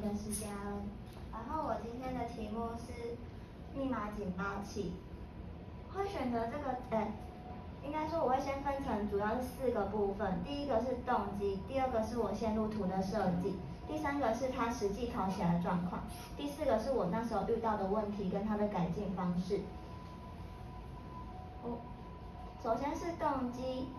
的是嘉恩，然后我今天的题目是密码警报器。会选择这个，应该说我会先分成主要是4个部分，第一个是动机，第二个是我线路图的设计，第3个是它实际跑起来的状况，第4个是我那时候遇到的问题跟它的改进方式。首先是动机，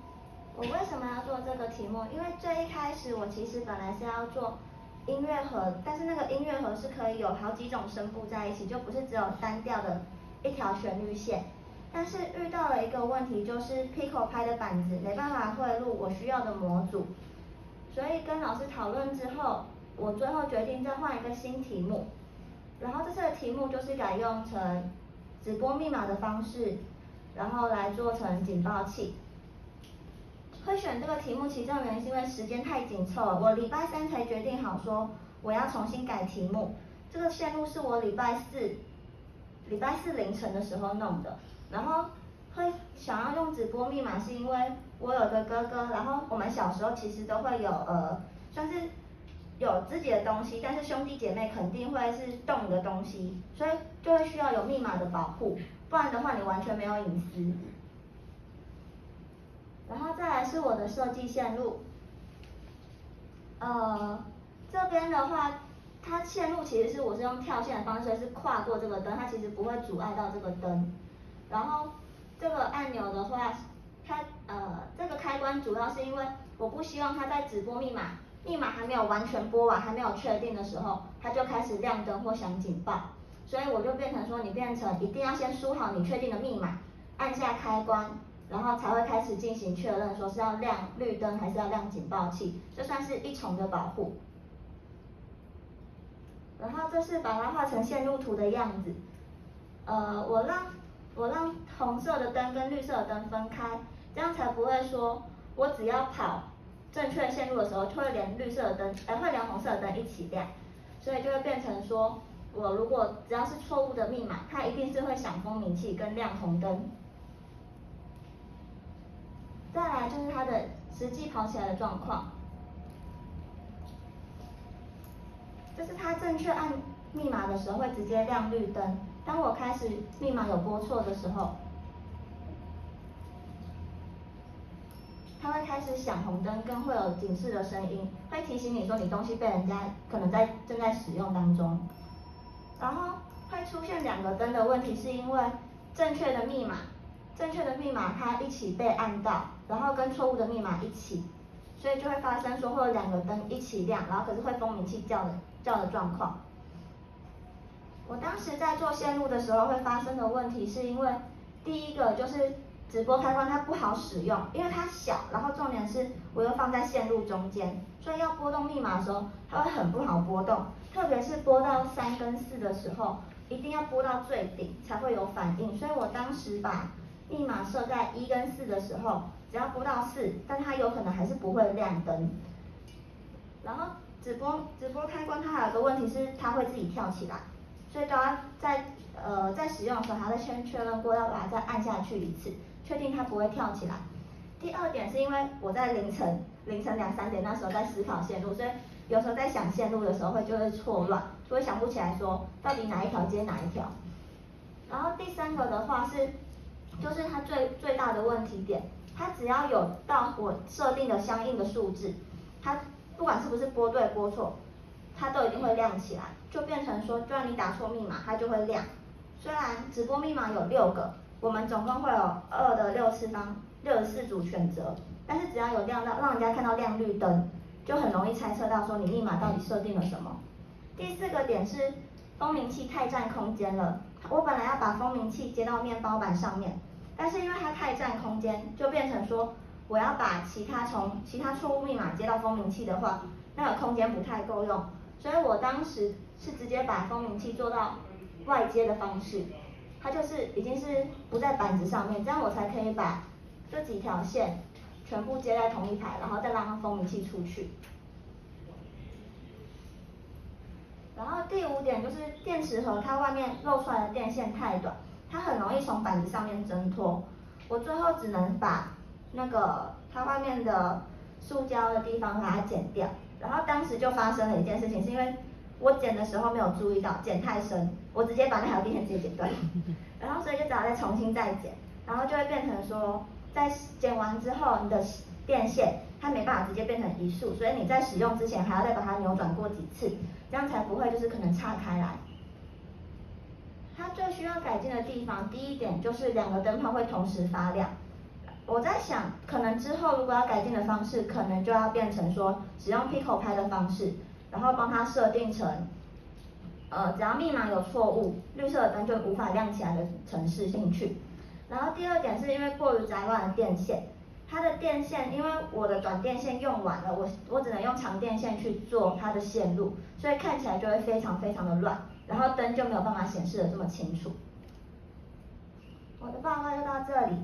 我为什么要做这个题目？因为最一开始我其实本来是要做音乐盒，但是那个音乐盒是可以有好几种声部在一起，就不是只有单调的一条旋律线。但是遇到了一个问题，就是 Pico 拍的板子没办法汇入我需要的模组，所以跟老师讨论之后，我最后决定再换一个新题目。然后这次的题目就是改用成直播密码的方式，然后来做成警报器。会选这个题目其中的原因是因为时间太紧凑了，我礼拜3才决定好说我要重新改题目。这个线路是我礼拜四凌晨的时候弄的，然后会想要用直播密码是因为我有个哥哥，然后我们小时候其实都会有算是有自己的东西，但是兄弟姐妹肯定会是动的东西，所以就会需要有密码的保护，不然的话你完全没有隐私。然后再来是我的设计线路，这边的话，它线路其实我是用跳线的方式，是跨过这个灯，它其实不会阻碍到这个灯。然后这个按钮的话，这个开关主要是因为我不希望它在直播密码还没有完全播完，还没有确定的时候，它就开始亮灯或响警报，所以我就变成说，你变成一定要先输好你确定的密码，按下开关。然后才会开始进行确认，说是要亮绿灯还是要亮警报器，这算是一重的保护。然后这是把它画成线路图的样子，我让红色的灯跟绿色的灯分开，这样才不会说我只要跑正确线路的时候，就会连绿色的灯，会连红色的灯一起亮，所以就会变成说，我如果只要是错误的密码，它一定是会响蜂鸣器跟亮红灯。再来就是它的实际跑起来的状况，就是它正确按密码的时候会直接亮绿灯，当我开始密码有拨错的时候，它会开始响红灯，跟会有警示的声音，会提醒你说你东西被人家可能正在使用当中。然后会出现2个灯的问题，是因为正确的密码它一起被按到，然后跟错误的密码一起，所以就会发生说会有2个灯一起亮，然后可是会蜂鸣器叫的状况。我当时在做线路的时候会发生的问题，是因为第一个就是直播开关它不好使用，因为它小，然后重点是我又放在线路中间，所以要拨动密码的时候，它会很不好拨动，特别是拨到3跟4的时候，一定要拨到最顶才会有反应，所以我当时把密码设在1跟4的时候，只要拨到4，但它有可能还是不会亮灯。然后直播开关它还有个问题是它会自己跳起来，所以都要在使用的时候还要先确认过，要把它再按下去一次，确定它不会跳起来。第2点是因为我在凌晨2、3点那时候在思考线路，所以有时候在想线路的时候就会错乱，就会想不起来说到底哪一条接哪一条。然后第3个的话就是它最大的问题点，它只要有到我设定的相应的数字，它不管是不是拨对拨错，它都一定会亮起来，就变成说，就算你打错密码，它就会亮。虽然直播密码有6个，我们总共会有2的6次方64组选择，但是只要有亮到让人家看到亮绿灯，就很容易猜测到说你密码到底设定了什么。第4个点是蜂鸣器太占空间了，我本来要把蜂鸣器接到面包板上面，但是因为它太占空间，就变成说我要把其他错误密码接到蜂鸣器的话，那个空间不太够用，所以我当时是直接把蜂鸣器做到外接的方式，它就是已经是不在板子上面，这样我才可以把这几条线全部接在同一排，然后再让蜂鸣器出去。然后第5点就是电池盒它外面露出来的电线太短，它很容易从板子上面挣脱，我最后只能把那个它外面的塑胶的地方把它剪掉。然后当时就发生了一件事情，是因为我剪的时候没有注意到，剪太深，我直接把那条电线直接剪断，然后所以就只好再重新再剪，然后就会变成说，在剪完之后，你的电线它没办法直接变成一束，所以你在使用之前还要再把它扭转过几次，这样才不会就是可能岔开来。它最需要改进的地方，第一点就是两个灯泡会同时发亮。我在想，可能之后如果要改进的方式，可能就要变成说使用 Pico 拍的方式，然后帮它设定成，只要密码有错误，绿色的灯就无法亮起来的程式进去。然后第二点是因为过于杂乱的电线，它的电线因为我的短电线用完了，我只能用长电线去做它的线路，所以看起来就会非常的乱，然后灯就没有办法显示的这么清楚。我的报告就到这里。